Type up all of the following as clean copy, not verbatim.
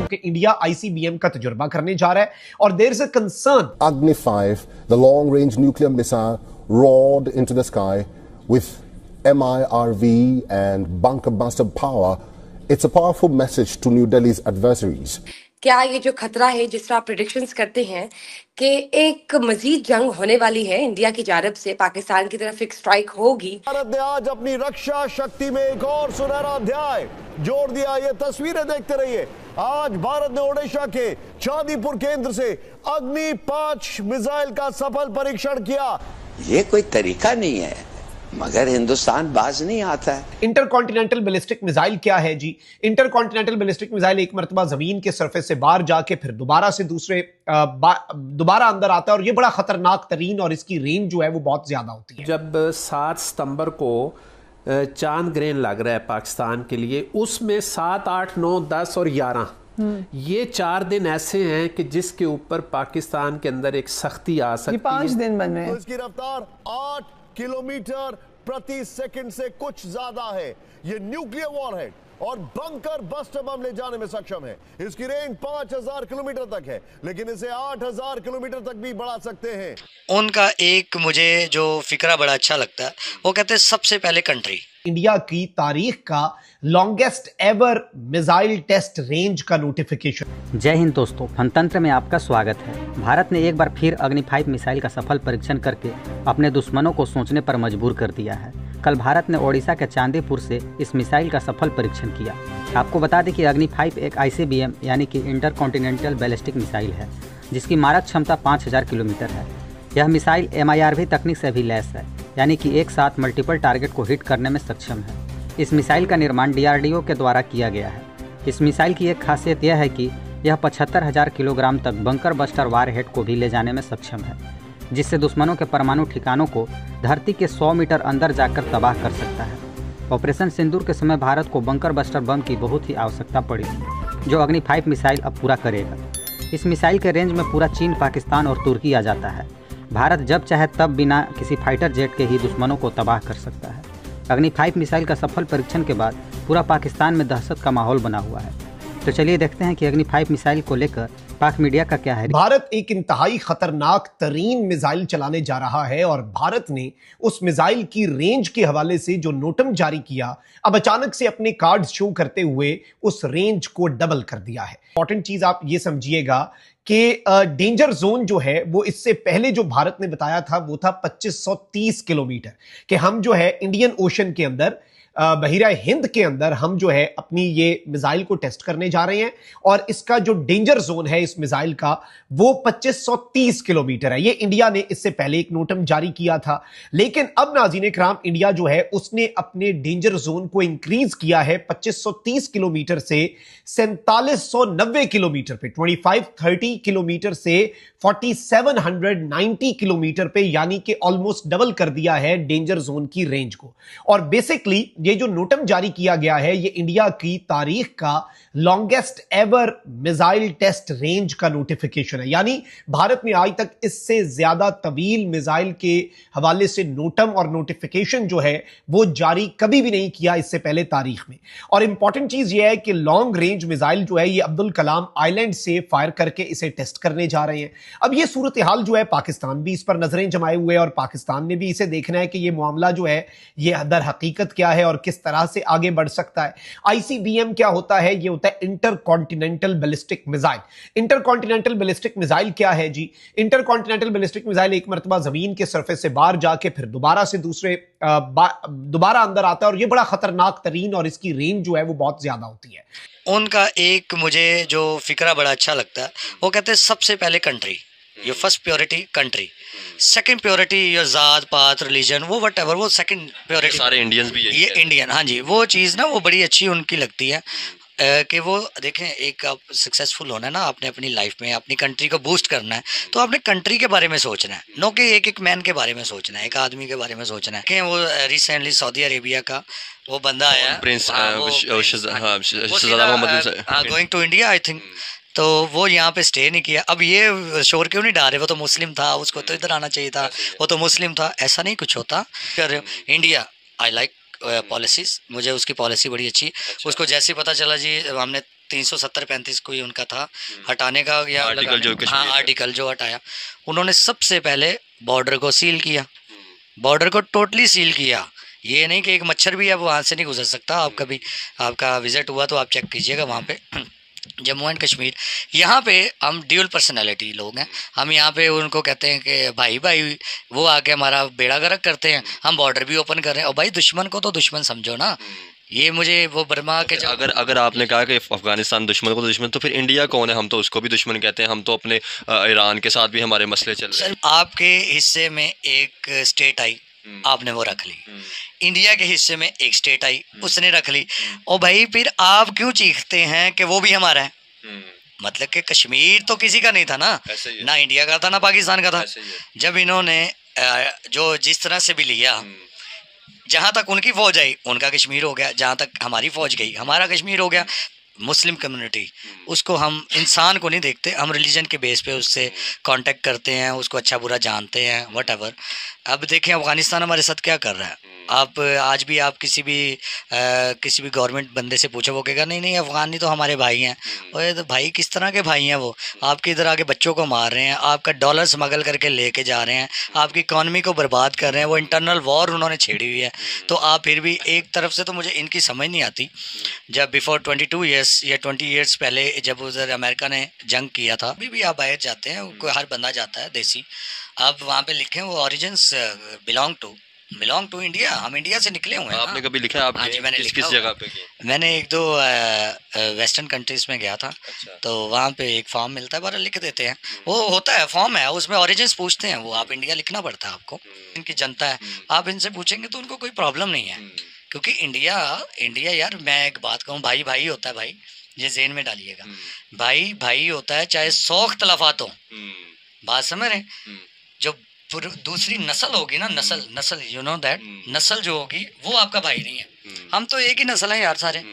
कि India ICBM का तजुर्बा करने जा रहा है और there is a concern. Agni 5, the long-range nuclear missile, roared into the sky with MIRV and bunker buster power. It's a powerful message to New Delhi's adversaries. क्या ये जो खतरा है, जिस तरह आप प्रेडिक्शंस करते हैं कि एक मजीद जंग होने वाली है इंडिया की जानिब से, पाकिस्तान की तरफ एक स्ट्राइक होगी? भारत ने आज अपनी रक्षा शक्ति में एक और सुनहरा अध्याय जोड़ दिया। ये तस्वीरें देखते रहिए। आज भारत ने ओडिशा के चांदीपुर केंद्र से अग्नि 5 मिसाइल का सफल परीक्षण किया। ये कोई तरीका नहीं है, मगर हिंदुस्तान बाज नहीं आता है। इंटरकॉन्टिनेंटल बैलिस्टिक मिसाइल क्या है जी? इंटरकॉन्टिनेंटल बैलिस्टिक मिसाइल एक मरतबा जमीन के सरफेस से बाहर जाके फिर दोबारा अंदर आता है और ये बड़ा खतरनाक तरीन और इसकी रेंज जो है वो बहुत ज्यादा होती है। जब 7 सितंबर को चांद ग्रहण लग रहा है पाकिस्तान के लिए, उसमें 7, 8, 9, 10 और 11 ये 4 दिन ऐसे हैं कि जिसके ऊपर पाकिस्तान के अंदर एक सख्ती आ सकती है। 5 दिन बन रहे हैं। तो इसकी रफ्तार 8 किलोमीटर प्रति सेकंड से कुछ ज्यादा है। ये न्यूक्लियर वॉरहेड और बंकर बस्टर बम ले जाने में सक्षम है। इसकी रेंज 5000 किलोमीटर तक है, लेकिन इसे 8000 किलोमीटर तक भी बढ़ा सकते हैं। उनका एक मुझे जो फिक्रा बड़ा अच्छा लगता है, वो कहते हैं सबसे पहले कंट्री। इंडिया की तारीख का longest ever missile test range का नोटिफिकेशन। जय हिंद दोस्तों, फनतंत्र में आपका स्वागत है। भारत ने एक बार फिर अग्नि 5 मिसाइल का सफल परीक्षण करके अपने दुश्मनों को सोचने पर मजबूर कर दिया है। कल भारत ने ओडिशा के चांदीपुर से इस मिसाइल का सफल परीक्षण किया। आपको बता दें कि अग्नि 5 एक आईसीबीएम यानी कि इंटरकॉन्टिनेंटल बैलिस्टिक मिसाइल है, जिसकी मारक क्षमता 5000 किलोमीटर है। यह मिसाइल MIRV तकनीक से भी लैस है, यानी कि एक साथ मल्टीपल टारगेट को हिट करने में सक्षम है। इस मिसाइल का निर्माण DRDO के द्वारा किया गया है। इस मिसाइल की एक खासियत यह है कि यह 75,000 किलोग्राम तक बंकर बस्टर वारहेड को भी ले जाने में सक्षम है, जिससे दुश्मनों के परमाणु ठिकानों को धरती के 100 मीटर अंदर जाकर तबाह कर सकता है। ऑपरेशन सिंदूर के समय भारत को बंकर बस्टर बम की बहुत ही आवश्यकता पड़ी, जो अग्नि 5 मिसाइल अब पूरा करेगा। इस मिसाइल के रेंज में पूरा चीन, पाकिस्तान और तुर्की आ जाता है। भारत जब चाहे तब बिना किसी फाइटर जेट के ही दुश्मनों को तबाह कर सकता है। अग्नि 5 मिसाइल का सफल परीक्षण के बाद पूरा पाकिस्तान में दहशत का माहौल बना हुआ है। तो चलिए देखते हैं कि अग्नि 5 मिसाइल को लेकर पाक मीडिया का क्या है। भारत एक इंतहाई खतरनाक तरीन मिसाइल चलाने जा रहा है और भारत ने उस मिसाइल की रेंज के हवाले से जो नोटम जारी किया, अब अचानक से अपने कार्ड शो करते हुए उस रेंज को डबल कर दिया है। इंपॉर्टेंट चीज आप ये समझिएगा कि डेंजर जोन जो है वो इससे पहले जो भारत ने बताया था वो था 2530 किलोमीटर, कि हम जो है इंडियन ओशन के अंदर, बहिरा हिंद के अंदर हम जो है अपनी ये मिसाइल को टेस्ट करने जा रहे हैं और इसका जो डेंजर जोन है इस मिसाइल का वो 2530 किलोमीटर है। ये इंडिया ने इससे पहले एक नोटम जारी किया था, लेकिन अब नाज़रीन इकराम इंडिया जो है उसने अपने डेंजर जोन को इंक्रीज किया है 2530 किलोमीटर से 4790 किलोमीटर पे, 2530 किलोमीटर से 4790 किलोमीटर पे, यानी कि ऑलमोस्ट डबल कर दिया है डेंजर जोन की रेंज को। और बेसिकली ये जो नोटम जारी किया गया है ये इंडिया की तारीख का longest ever missile test range का नोटिफिकेशन है, यानी भारत ने आज तक इससे ज्यादा तवील मिसाइल के हवाले से नोटम और नोटिफिकेशन जो है वो जारी कभी भी नहीं किया इससे पहले तारीख में। और इंपॉर्टेंट चीज ये है कि लॉन्ग रेंज मिसाइल जो है ये अब्दुल कलाम आइलैंड से फायर करके इसे टेस्ट करने जा रहे हैं। अब ये सूरत हाल जो है पाकिस्तान भी इस पर नजरें जमाए हुए और पाकिस्तान ने भी इसे देखना है कि ये मामला जो है ये दर हकीकत क्या है और किस तरह से आगे बढ़ सकता है। आईसीबीएम क्या होता है? ये होता है intercontinental ballistic missile. Intercontinental ballistic missile क्या है जी? इंटरकॉन्टिनेंटल बैलिस्टिक मिसाइल एक मरतबा जमीन के सरफेस से बाहर जाके फिर दोबारा अंदर आता है और ये बड़ा खतरनाक तरीन और इसकी रेंज जो है वो बहुत ज्यादा होती है। उनका एक मुझे जो फिक्रा बड़ा अच्छा लगता है, वो कहते हैं सबसे पहले country, your first purity country, second purity your जात पात रिलीजन, वो वट एवर, वो सेकंड प्योरिटी। सारे इंडियंस भी ये इंडियन, हाँ जी, वो चीज़ ना वो बड़ी अच्छी उनकी लगती है कि वो देखें, एक आप सक्सेसफुल होना है ना, आपने अपनी लाइफ में अपनी कंट्री को बूस्ट करना है तो आपने कंट्री के बारे में सोचना है, नो कि एक मैन के बारे में सोचना है, एक आदमी के बारे में सोचना है। कि वो रिसेंटली सऊदी अरेबिया का वो बंदा आया, prince going to India I think, तो वो यहाँ पे स्टे नहीं किया। अब ये शोर क्यों नहीं डाल रहे, वो तो मुस्लिम था, उसको तो इधर आना चाहिए था, वो तो मुस्लिम था, ऐसा नहीं कुछ होता। कर रहे हो इंडिया, आई लाइक पॉलिसीज, मुझे उसकी पॉलिसी बड़ी अच्छी। उसको जैसे पता चला जी हमने 370-35 कोई उनका था हटाने का या आर्टिकल जो हाँ आर्टिकल जो हटाया, उन्होंने सबसे पहले बॉर्डर को सील किया, बॉर्डर को टोटली सील किया। ये नहीं कि एक मच्छर भी अब वहाँ से नहीं गुजर सकता। आप कभी आपका विजिट हुआ तो आप चेक कीजिएगा वहाँ पे जम्मू एंड कश्मीर, यहाँ पे हम ड्यूल पर्सनैलिटी लोग हैं। हम यहाँ पे उनको कहते हैं कि भाई भाई, वो आके हमारा बेड़ा गर्क करते हैं, हम बॉर्डर भी ओपन कर रहे हैं। और भाई दुश्मन को तो दुश्मन समझो ना। ये मुझे वो बर्मा के अगर आपने कहा कि अफगानिस्तान दुश्मन को तो दुश्मन, तो फिर इंडिया कौन है? हम तो उसको भी दुश्मन कहते हैं, हम तो अपने ईरान के साथ भी हमारे मसले चल रहे हैं। आपके हिस्से में एक स्टेट आई, आपने वो रख ली। इंडिया के हिस्से में एक स्टेट आई, उसने रख ली। और भाई फिर आप क्यों चीखते हैं कि वो भी हमारा है? मतलब कि कश्मीर तो किसी का नहीं था ना, ना इंडिया का था ना पाकिस्तान का था। जब इन्होंने जो जिस तरह से भी लिया, जहाँ तक उनकी फौज आई उनका कश्मीर हो गया, जहाँ तक हमारी फौज गई हमारा कश्मीर हो गया। मुस्लिम कम्युनिटी, उसको हम इंसान को नहीं देखते, हम रिलीजन के बेस पे उससे कांटेक्ट करते हैं, उसको अच्छा बुरा जानते हैं, व्हाटएवर। अब देखें अफगानिस्तान हमारे साथ क्या कर रहा है। आप आज भी आप किसी भी गवर्नमेंट बंदे से पूछो, वो कहेगा नहीं नहीं अफगानी तो हमारे भाई हैं। और तो भाई किस तरह के भाई हैं? वो आपके इधर आके बच्चों को मार रहे हैं, आपका डॉलर स्मगल करके लेके जा रहे हैं, आपकी इकॉनमी को बर्बाद कर रहे हैं। वो इंटरनल वॉर उन्होंने छेड़ी हुई है। तो आप फिर भी एक तरफ से तो मुझे इनकी समझ नहीं आती। जब बिफोर 22 ईयर्स या 20 ईयर्स पहले जब उधर अमेरिका ने जंग किया था, अभी भी आप बाहर जाते हैं, कोई हर बंदा जाता है देसी, आप वहाँ पे लिखें वो ओरिजिन्स बिलोंग टू इंडिया, हम इंडिया से निकले हुए हैं। आपने कभी लिखा? आप मैंने किस जगह पे गए? मैंने 1-2 वेस्टर्न कंट्रीज में गया था। अच्छा। तो वहाँ पे एक फॉर्म मिलता है, बारह लिख देते हैं, वो होता है फॉर्म है, उसमें ओरिजिन्स पूछते हैं, वो आप इंडिया लिखना पड़ता है आपको। इनकी जनता है, आप इनसे पूछेंगे तो उनको कोई प्रॉब्लम नहीं है, क्योंकि इंडिया यार, मैं एक बात कहूँ, भाई भाई होता है भाई, ये ज़हन में डालिएगा, भाई भाई होता है, चाहे 100 इख्तलाफात हो। बात समझ रहे? जो दूसरी नस्ल होगी ना, नस्ल यू नो दैट, नस्ल जो होगी वो आपका भाई नहीं है। हम तो एक ही नस्ल है यार सारे,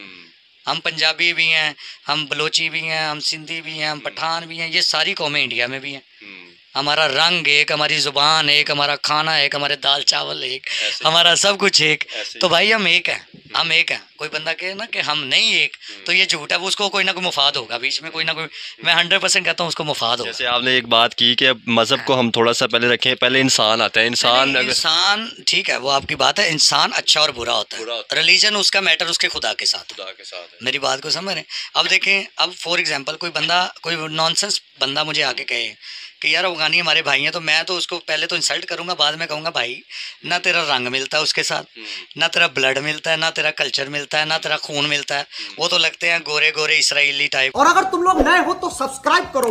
हम पंजाबी भी हैं, हम बलोची भी हैं, हम सिंधी भी हैं, हम पठान भी हैं, ये सारी कौमें इंडिया में भी हैं। हमारा रंग एक, हमारी जुबान एक, हमारा खाना एक, हमारे दाल चावल एक, हमारा सब कुछ एक। तो भाई हम एक हैं, हम एक हैं। कोई बंदा कहे ना कि हम नहीं एक, तो ये झूठ है, वो उसको कोई ना कोई मुफाद होगा बीच में, कोई ना कोई, मैं 100% कहता हूँ उसको मुफाद होगा। जैसे आपने एक बात की कि मजहब को हम थोड़ा सा पहले रखें, पहले इंसान आता है। इंसान ठीक है, वो आपकी बात है, इंसान अच्छा और बुरा होता है, रिलीजन उसका मैटर उसके खुदा के साथ मेरी बात को समझ रहे हैं? अब देखें, अब फॉर एग्जाम्पल कोई नॉनसेंस बंदा मुझे आके कहे कि यार अफगानी हमारे भाई हैं, तो मैं तो उसको पहले तो इंसल्ट करूंगा, बाद में कहूंगा भाई ना तेरा रंग मिलता है उसके साथ, ना तेरा ब्लड मिलता है, ना तेरा कल्चर मिलता है, ना तेरा खून मिलता है, वो तो लगते हैं गोरे गोरे इसराइली टाइप। और अगर तुम लोग नए हो तो सब्सक्राइब करो।